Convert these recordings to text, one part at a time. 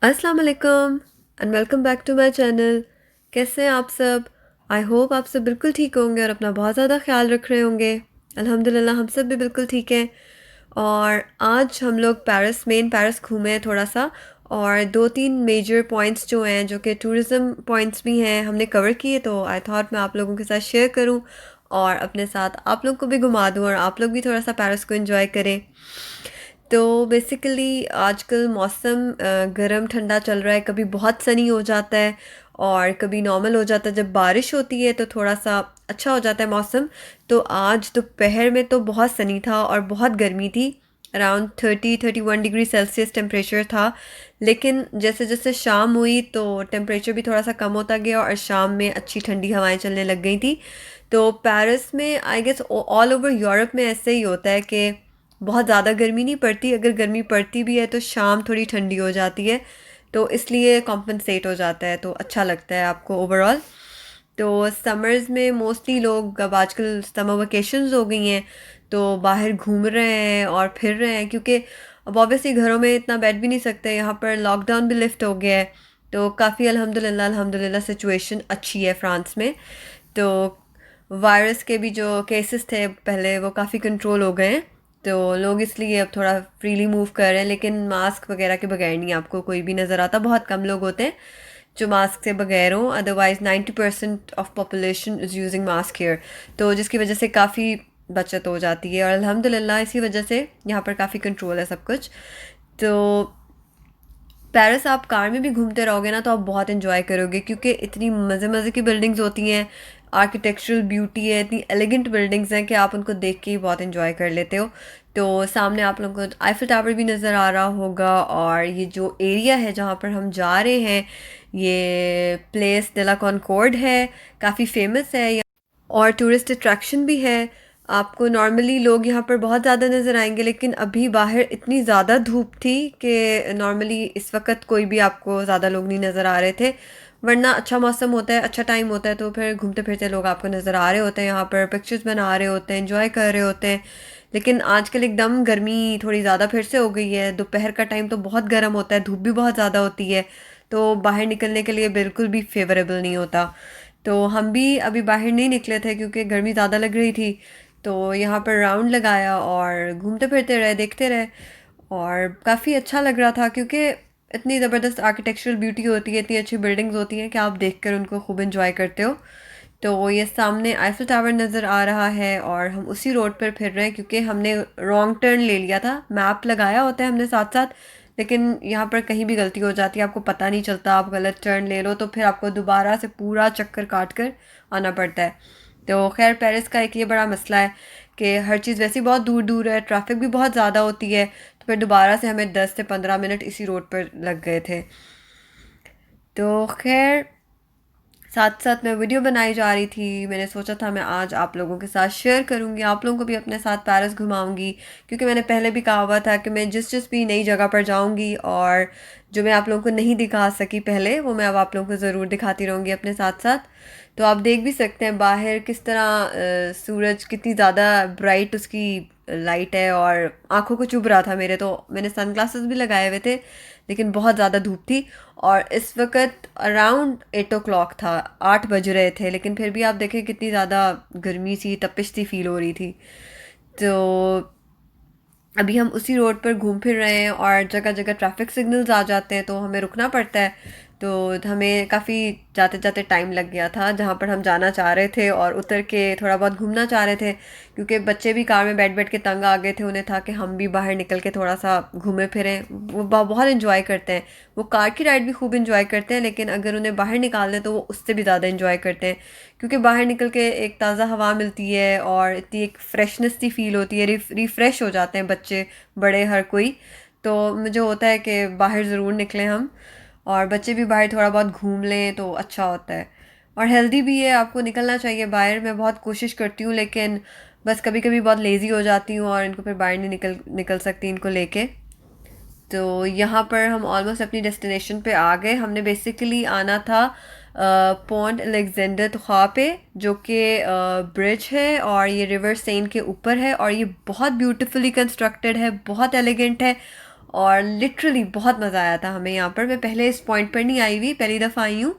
अस्सलाम वालेकुम and welcome back to my channel. कैसे हैं आप सब? आई होप आप सब बिल्कुल ठीक होंगे और अपना बहुत ज़्यादा ख्याल रख रहे होंगे। अल्हम्दुलिल्लाह हम सब भी बिल्कुल ठीक हैं। और आज हम लोग मेन पेरिस घूमे हैं थोड़ा सा। और दो तीन मेजर पॉइंट्स जो हैं जो कि टूरिज़म पॉइंट्स भी हैं हमने कवर किए, तो आई थॉट मैं आप लोगों के साथ शेयर करूं और अपने साथ आप लोग को भी घुमा दूं और आप लोग भी थोड़ा सा पेरिस को एंजॉय करें। तो बेसिकली आजकल मौसम गर्म ठंडा चल रहा है, कभी बहुत सनी हो जाता है और कभी नॉर्मल हो जाता है। जब बारिश होती है तो थोड़ा सा अच्छा हो जाता है मौसम। तो आज दोपहर में तो बहुत सनी था और बहुत गर्मी थी। अराउंड 30-31 डिग्री सेल्सियस टेम्परेचर था। लेकिन जैसे जैसे शाम हुई तो टेम्परेचर भी थोड़ा सा कम होता गया और शाम में अच्छी ठंडी हवाएं चलने लग गई थी। तो पेरिस में I guess all over Europe में ऐसे ही होता है कि बहुत ज़्यादा गर्मी नहीं पड़ती। अगर गर्मी पड़ती भी है तो शाम थोड़ी ठंडी हो जाती है, तो इसलिए कॉम्पनसेट हो जाता है, तो अच्छा लगता है आपको ओवरऑल। तो समर्स में मोस्टली लोग अब आजकल समर वेकेशंस हो गई हैं तो बाहर घूम रहे हैं और फिर रहे हैं, क्योंकि अब ऑब्वियसली घरों में इतना बैठ भी नहीं सकते। यहाँ पर लॉकडाउन भी लिफ्ट हो गया है, तो काफ़ी अल्हम्दुलिल्लाह अल्हम्दुलिल्लाह सिचुएशन अच्छी है फ्रांस में। तो वायरस के भी जो केसेस थे पहले वो काफ़ी कंट्रोल हो गए हैं। तो लोग इसलिए अब थोड़ा फ्रीली मूव कर रहे हैं, लेकिन मास्क वगैरह के बगैर नहीं आपको कोई भी नज़र आता। बहुत कम लोग होते हैं जो मास्क से बगैर हों, otherwise 90% of population is using mask here. तो जिसकी वजह से काफ़ी बचत हो जाती है और अल्हम्दुलिल्लाह इसी वजह से यहाँ पर काफ़ी कंट्रोल है सब कुछ। तो पेरिस आप कार में भी घूमते रहोगे ना तो आप बहुत इन्जॉय करोगे, क्योंकि इतनी मज़े मज़े की बिल्डिंग्स होती हैं, आर्किटेक्चरल ब्यूटी है, इतनी एलिगेंट बिल्डिंग्स हैं कि आप उनको देख के ही बहुत इन्जॉय कर लेते हो। तो सामने आप लोगों को आईफिल टावर भी नज़र आ रहा होगा। और ये जो एरिया है जहाँ पर हम जा रहे हैं, ये प्लेस डेला कॉनकॉर्ड है, काफ़ी फेमस है और टूरिस्ट अट्रैक्शन भी है। आपको नॉर्मली लोग यहाँ पर बहुत ज़्यादा नज़र आएंगे, लेकिन अभी बाहर इतनी ज़्यादा धूप थी कि नॉर्मली इस वक्त कोई भी आपको ज़्यादा लोग नहीं नज़र आ रहे थे। वरना अच्छा मौसम होता है, अच्छा टाइम होता है, तो फिर घूमते फिरते लोग आपको नज़र आ रहे होते हैं, यहाँ पर पिक्चर्स बना रहे होते हैं, एंजॉय कर रहे होते हैं। लेकिन आजकल एकदम गर्मी थोड़ी ज़्यादा फिर से हो गई है। दोपहर का टाइम तो बहुत गर्म होता है, धूप भी बहुत ज़्यादा होती है, तो बाहर निकलने के लिए बिल्कुल भी फेवरेबल नहीं होता। तो हम भी अभी बाहर नहीं निकले थे क्योंकि गर्मी ज़्यादा लग रही थी। तो यहाँ पर राउंड लगाया और घूमते फिरते रहे, देखते रहे। और काफ़ी अच्छा लग रहा था क्योंकि इतनी ज़बरदस्त आर्किटेक्चरल ब्यूटी होती है, इतनी अच्छी बिल्डिंग्स होती हैं कि आप देखकर उनको खूब एंजॉय करते हो। तो ये सामने आईफिल टावर नज़र आ रहा है और हम उसी रोड पर फिर रहे हैं क्योंकि हमने रॉन्ग टर्न ले लिया था। मैप लगाया होता है हमने साथ साथ, लेकिन यहाँ पर कहीं भी गलती हो जाती है, आपको पता नहीं चलता, आप गलत टर्न ले लो तो फिर आपको दोबारा से पूरा चक्कर काट कर आना पड़ता है। तो खैर पेरिस का एक ये बड़ा मसला है कि हर चीज़ वैसे ही बहुत दूर दूर है, ट्रैफिक भी बहुत ज़्यादा होती है, तो फिर दोबारा से हमें 10 से 15 मिनट इसी रोड पर लग गए थे। तो खैर साथ साथ मैं वीडियो बनाई जा रही थी, मैंने सोचा था मैं आज आप लोगों के साथ शेयर करूंगी, आप लोगों को भी अपने साथ पेरिस घुमाऊंगी। क्योंकि मैंने पहले भी कहा हुआ था कि मैं जिस जिस भी नई जगह पर जाऊंगी और जो मैं आप लोगों को नहीं दिखा सकी पहले, वो मैं अब आप लोगों को ज़रूर दिखाती रहूँगी अपने साथ साथ। तो आप देख भी सकते हैं बाहर किस तरह सूरज कितनी ज़्यादा ब्राइट उसकी लाइट है और आंखों को चुभ रहा था मेरे। तो मैंने सन ग्लासेस भी लगाए हुए थे, लेकिन बहुत ज़्यादा धूप थी। और इस वक्त अराउंड 8 o'clock था, 8 बज रहे थे, लेकिन फिर भी आप देखें कितनी ज़्यादा गर्मी सी तपिश सी फील हो रही थी। तो अभी हम उसी रोड पर घूम फिर रहे हैं और जगह जगह ट्रैफिक सिग्नल्स आ जाते हैं तो हमें रुकना पड़ता है। तो हमें काफ़ी जाते जाते टाइम लग गया था जहाँ पर हम जाना चाह रहे थे, और उतर के थोड़ा बहुत घूमना चाह रहे थे क्योंकि बच्चे भी कार में बैठ बैठ के तंग आ गए थे। उन्हें था कि हम भी बाहर निकल के थोड़ा सा घूमें फिरें। वो बहुत इन्जॉय करते हैं, वो कार की राइड भी खूब इन्जॉय करते हैं, लेकिन अगर उन्हें बाहर निकाल दें तो वो उससे भी ज़्यादा इन्जॉय करते हैं, क्योंकि बाहर निकल के एक ताज़ा हवा मिलती है और इतनी एक फ्रेशनेस सी फील होती है, रिफ़्रेश हो जाते हैं बच्चे बड़े हर कोई। तो मुझे होता है कि बाहर ज़रूर निकलें हम, और बच्चे भी बाहर थोड़ा बहुत घूम लें तो अच्छा होता है। और हेल्दी भी है, आपको निकलना चाहिए बाहर। मैं बहुत कोशिश करती हूँ, लेकिन बस कभी कभी बहुत लेज़ी हो जाती हूँ और इनको फिर बाहर नहीं निकल निकल सकती इनको लेके। तो यहाँ पर हम ऑलमोस्ट अपनी डेस्टिनेशन पे आ गए। हमने बेसिकली आना था पॉन्ट अलेक्जेंडर तुखा पे, जो कि ब्रिज है और ये रिवर सेन के ऊपर है, और ये बहुत ब्यूटीफुली कंस्ट्रक्टेड है, बहुत एलिगेंट है और लिटरली बहुत मज़ा आया था हमें यहाँ पर। मैं पहले इस पॉइंट पर नहीं आई हुई, पहली दफ़ा आई हूँ,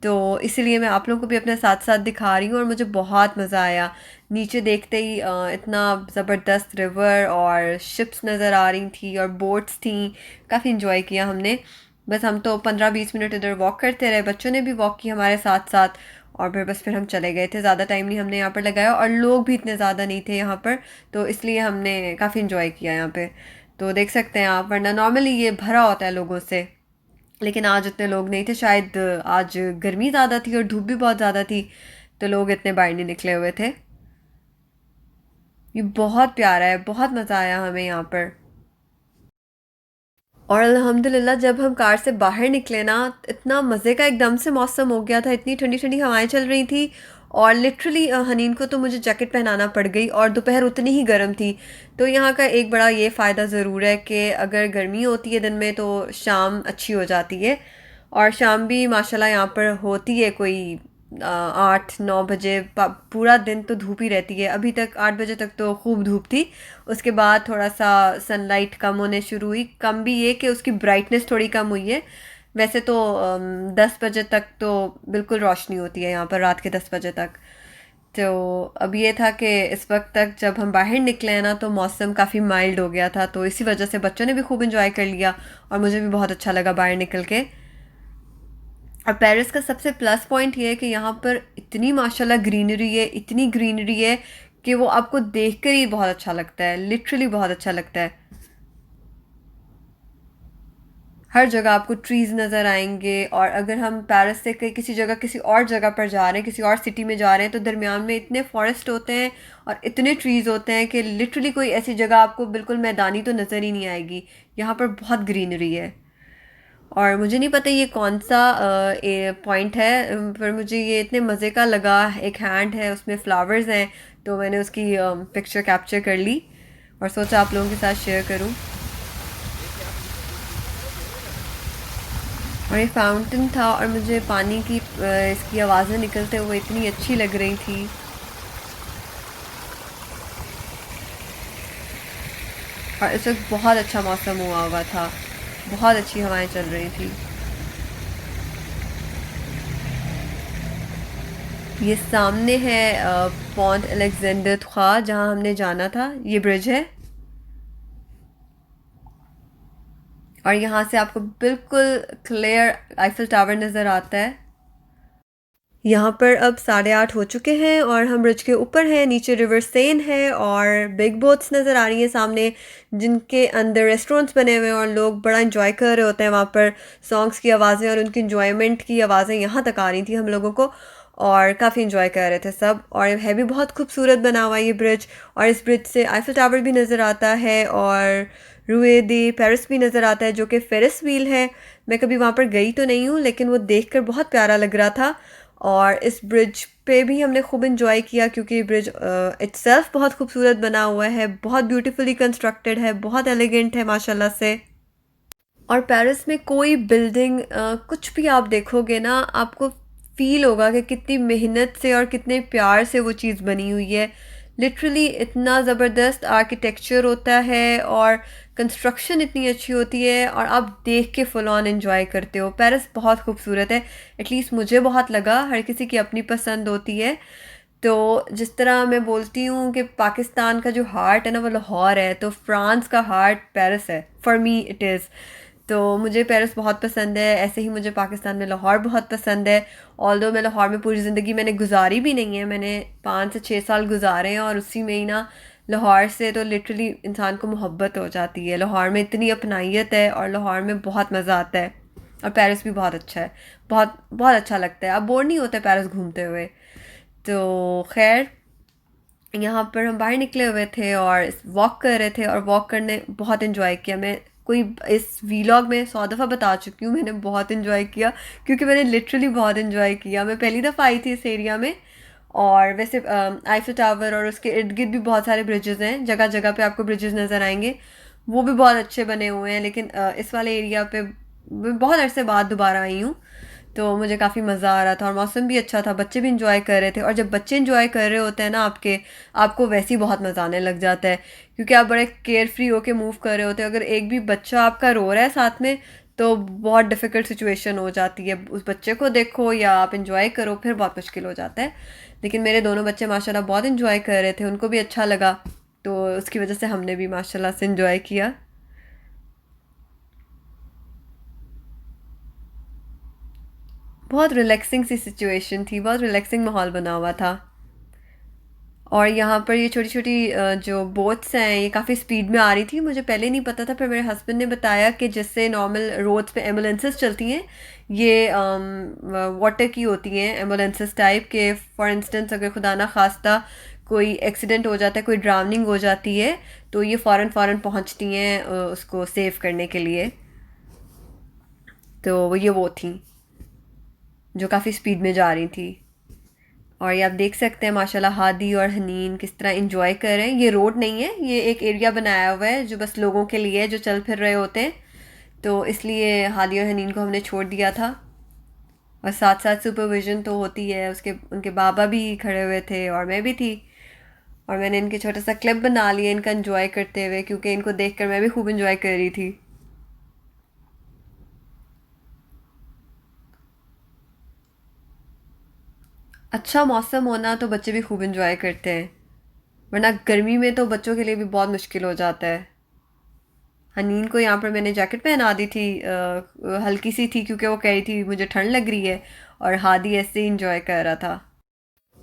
तो इसीलिए मैं आप लोगों को भी अपने साथ साथ दिखा रही हूँ और मुझे बहुत मज़ा आया। नीचे देखते ही इतना ज़बरदस्त रिवर और शिप्स नज़र आ रही थी और बोट्स थी, काफ़ी इन्जॉय किया हमने। बस हम तो 15-20 मिनट इधर वॉक करते रहे, बच्चों ने भी वॉक की हमारे साथ साथ, और फिर हम चले गए थे। ज़्यादा टाइम नहीं हमने यहाँ पर लगाया और लोग भी इतने ज़्यादा नहीं थे यहाँ पर, तो इसलिए हमने काफ़ी इन्जॉय किया यहाँ पे। तो देख सकते हैं आप, वरना नॉर्मली ये भरा होता है लोगों से, लेकिन आज उतने लोग नहीं थे। शायद आज गर्मी ज़्यादा थी और धूप भी बहुत ज़्यादा थी, तो लोग इतने बाहर नहीं निकले हुए थे। ये बहुत प्यारा है, बहुत मज़ा आया हमें यहाँ पर। और अल्हम्दुलिल्लाह जब हम कार से बाहर निकले ना, इतना मज़े का एकदम से मौसम हो गया था, इतनी ठंडी ठंडी हवाएं चल रही थी। और लिटरली हनीन को तो मुझे जैकेट पहनाना पड़ गई, और दोपहर उतनी ही गर्म थी। तो यहाँ का एक बड़ा ये फ़ायदा ज़रूर है कि अगर गर्मी होती है दिन में तो शाम अच्छी हो जाती है, और शाम भी माशाल्लाह यहाँ पर होती है कोई 8-9 बजे। पूरा दिन तो धूप ही रहती है। अभी तक 8 बजे तक तो खूब धूप थी, उसके बाद थोड़ा सा सनलाइट कम होने शुरू हुई। कम भी ये कि उसकी ब्राइटनेस थोड़ी कम हुई है। वैसे तो 10 बजे तक तो बिल्कुल रोशनी होती है यहाँ पर, रात के 10 बजे तक। तो अब ये था कि इस वक्त तक जब हम बाहर निकले हैं ना, तो मौसम काफ़ी माइल्ड हो गया था, तो इसी वजह से बच्चों ने भी खूब इंजॉय कर लिया और मुझे भी बहुत अच्छा लगा बाहर निकल के। और पेरिस का सबसे प्लस पॉइंट ये है कि यहाँ पर इतनी माशाल्लाह ग्रीनरी है, इतनी ग्रीनरी है कि वो आपको देख कर ही बहुत अच्छा लगता है, लिटरली बहुत अच्छा लगता है। हर जगह आपको ट्रीज़ नज़र आएंगे, और अगर हम पेरिस से कहीं किसी जगह किसी और जगह पर जा रहे हैं, किसी और सिटी में जा रहे हैं, तो दरमियान में इतने फॉरेस्ट होते हैं और इतने ट्रीज़ होते हैं कि लिटरली कोई ऐसी जगह आपको बिल्कुल मैदानी तो नज़र ही नहीं आएगी। यहाँ पर बहुत ग्रीनरी है। और मुझे नहीं पता ये कौन सा पॉइंट है, पर मुझे ये इतने मज़े का लगा। एक हैंड है, उसमें फ्लावर्स हैं, तो मैंने उसकी पिक्चर कैप्चर कर ली और सोचा आप लोगों के साथ शेयर करूं। और ये फाउंटेन था और मुझे पानी की इसकी आवाज़ें निकलते हुए इतनी अच्छी लग रही थी। और इस वक्त बहुत अच्छा मौसम हुआ था, बहुत अच्छी हवाएं चल रही थी। ये सामने है पॉन्ट अलेक्जेंडर ख्वा, जहाँ हमने जाना था। ये ब्रिज है, और यहाँ से आपको बिल्कुल क्लियर आईफिल टावर नज़र आता है। यहाँ पर अब 8:30 हो चुके हैं और हम ब्रिज के ऊपर हैं। नीचे रिवर सेन है और बिग बोट्स नज़र आ रही हैं सामने, जिनके अंदर रेस्टोरेंट्स बने हुए हैं और लोग बड़ा इंजॉय कर रहे होते हैं वहाँ पर। सॉन्ग्स की आवाज़ें और उनकी इंजॉयमेंट की आवाज़ें यहाँ तक आ रही थी हम लोगों को, और काफ़ी इंजॉय कर रहे थे सब। और है भी बहुत खूबसूरत बना हुआ ये ब्रिज, और इस ब्रिज से आईफिल टावर भी नज़र आता है और रूए दी पेरिस भी नज़र आता है, जो कि फेरिस व्हील है। मैं कभी वहाँ पर गई तो नहीं हूँ, लेकिन वो देखकर बहुत प्यारा लग रहा था। और इस ब्रिज पे भी हमने खूब इंजॉय किया, क्योंकि ब्रिज इट्सेल्फ बहुत खूबसूरत बना हुआ है, बहुत ब्यूटीफुली कंस्ट्रक्टेड है, बहुत एलिगेंट है माशाल्लाह से। और पेरिस में कोई बिल्डिंग कुछ भी आप देखोगे ना, आपको फील होगा कि कितनी मेहनत से और कितने प्यार से वो चीज़ बनी हुई है। लिटरली इतना ज़बरदस्त आर्किटेक्चर होता है और कंस्ट्रक्शन इतनी अच्छी होती है, और आप देख के फुल ऑन एंजॉय करते हो। पेरिस बहुत खूबसूरत है, एटलीस्ट मुझे बहुत लगा। हर किसी की अपनी पसंद होती है। तो जिस तरह मैं बोलती हूँ कि पाकिस्तान का जो हार्ट है ना वो लाहौर है, तो फ्रांस का हार्ट पेरिस है। For me it is. तो मुझे पेरिस बहुत पसंद है, ऐसे ही मुझे पाकिस्तान में लाहौर बहुत पसंद है। ऑल्दो मैं लाहौर में पूरी ज़िंदगी मैंने गुजारी भी नहीं है, मैंने 5 से 6 साल गुजारे हैं, और उसी में ही ना लाहौर से तो लिटरली इंसान को मोहब्बत हो जाती है। लाहौर में इतनी अपनाइत है और लाहौर में बहुत मज़ा आता है। और पेरिस भी बहुत अच्छा है, बहुत बहुत अच्छा लगता है। अब बोर नहीं होता पेरिस घूमते हुए। तो खैर, यहाँ पर हम बाहर निकले हुए थे और वॉक कर रहे थे, और वॉक करने बहुत इन्जॉय किया। मैं कोई इस वीलॉग में 100 दफ़ा बता चुकी हूँ, मैंने बहुत इन्जॉय किया, क्योंकि मैंने लिटरली बहुत इन्जॉय किया। मैं पहली दफ़ा आई थी इस एरिया में। और वैसे आईफिल टावर और उसके इर्द गिर्द भी बहुत सारे ब्रिजेज़ हैं, जगह जगह पे आपको ब्रिजेज़ नज़र आएंगे, वो भी बहुत अच्छे बने हुए हैं। लेकिन इस वाले एरिया पे मैं बहुत अरसे बाद दोबारा आई हूँ, तो मुझे काफ़ी मज़ा आ रहा था और मौसम भी अच्छा था, बच्चे भी एंजॉय कर रहे थे। और जब बच्चे एंजॉय कर रहे होते हैं ना आपके, आपको वैसे ही बहुत मज़ा आने लग जाता है, क्योंकि आप बड़े केयर फ्री होके मूव कर रहे होते हैं। अगर एक भी बच्चा आपका रो रहा है साथ में, तो बहुत डिफ़िकल्ट सिचुएशन हो जाती है। उस बच्चे को देखो या आप एंजॉय करो, फिर बहुत मुश्किल हो जाता है। लेकिन मेरे दोनों बच्चे माशाल्लाह बहुत एंजॉय कर रहे थे, उनको भी अच्छा लगा, तो उसकी वजह से हमने भी माशाल्लाह से एंजॉय किया। बहुत रिलैक्सिंग सी सिचुएशन थी, बहुत रिलैक्सिंग माहौल बना हुआ था। और यहाँ पर ये छोटी-छोटी जो बोट्स हैं, ये काफ़ी स्पीड में आ रही थी। मुझे पहले नहीं पता था, फिर मेरे हस्बैंड ने बताया कि जिससे नॉर्मल रोड्स पे एम्बुलेंसेस चलती हैं, ये वाटर की होती हैं एम्बुलेंसेस टाइप के। फॉर इंस्टेंस अगर खुदा ना खास्ता कोई एक्सीडेंट हो जाता है, कोई ड्राउनिंग हो जाती है, तो ये फ़ौरन फ़ौरन पहुँचती हैं उसको सेव करने के लिए। तो ये वो थी, जो काफ़ी स्पीड में जा रही थी। और ये आप देख सकते हैं माशाल्लाह हादी और हनीन किस तरह इंजॉय कर रहे हैं। ये रोड नहीं है, ये एक एरिया बनाया हुआ है जो बस लोगों के लिए है जो चल फिर रहे होते हैं। तो इसलिए हादी और हनीन को हमने छोड़ दिया था। और साथ साथ सुपरविज़न तो होती है, उसके उनके बाबा भी खड़े हुए थे और मैं भी थी। और मैंने इनके छोटा सा क्लिप बना लिया इनका इंजॉय करते हुए, क्योंकि इनको देख कर मैं भी खूब इंजॉय कर रही थी। अच्छा मौसम होना तो बच्चे भी खूब इंजॉय करते हैं, वरना गर्मी में तो बच्चों के लिए भी बहुत मुश्किल हो जाता है। हनीन को यहाँ पर मैंने जैकेट पहना दी थी, हल्की सी थी क्योंकि वो कह रही थी मुझे ठंड लग रही है, और हादी ऐसे ही इंजॉय कर रहा था।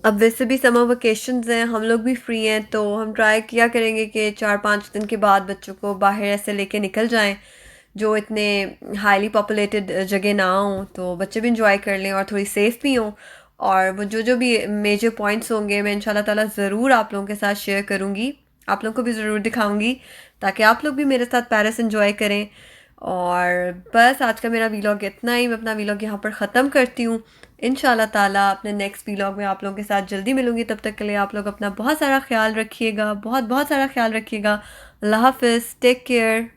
अब वैसे भी समर वेकेशंस हैं, हम लोग भी फ्री हैं, तो हम ट्राई किया करेंगे कि 4-5 दिन के बाद बच्चों को बाहर ऐसे लेके निकल जाएं, जो इतने हाईली पॉपुलेटेड जगह ना हों, तो बच्चे भी इंजॉय कर लें और थोड़ी सेफ भी हों। और वो जो जो भी मेजर पॉइंट्स होंगे मैं इंशाल्लाह ताला ज़रूर आप लोगों के साथ शेयर करूँगी, आप लोगों को भी ज़रूर दिखाऊँगी, ताकि आप लोग भी मेरे साथ पेरिस इंजॉय करें। और बस आज का मेरा वीलॉग इतना ही, मैं अपना वीलॉग यहाँ पर ख़त्म करती हूँ। इंशाल्लाह ताला अपने नेक्स्ट वीलॉग में आप लोगों के साथ जल्दी मिलूँगी, तब तक के लिए आप लोग अपना बहुत सारा ख्याल रखिएगा, बहुत बहुत सारा ख्याल रखिएगा। अल्लाह हाफ़िज़, टेक केयर।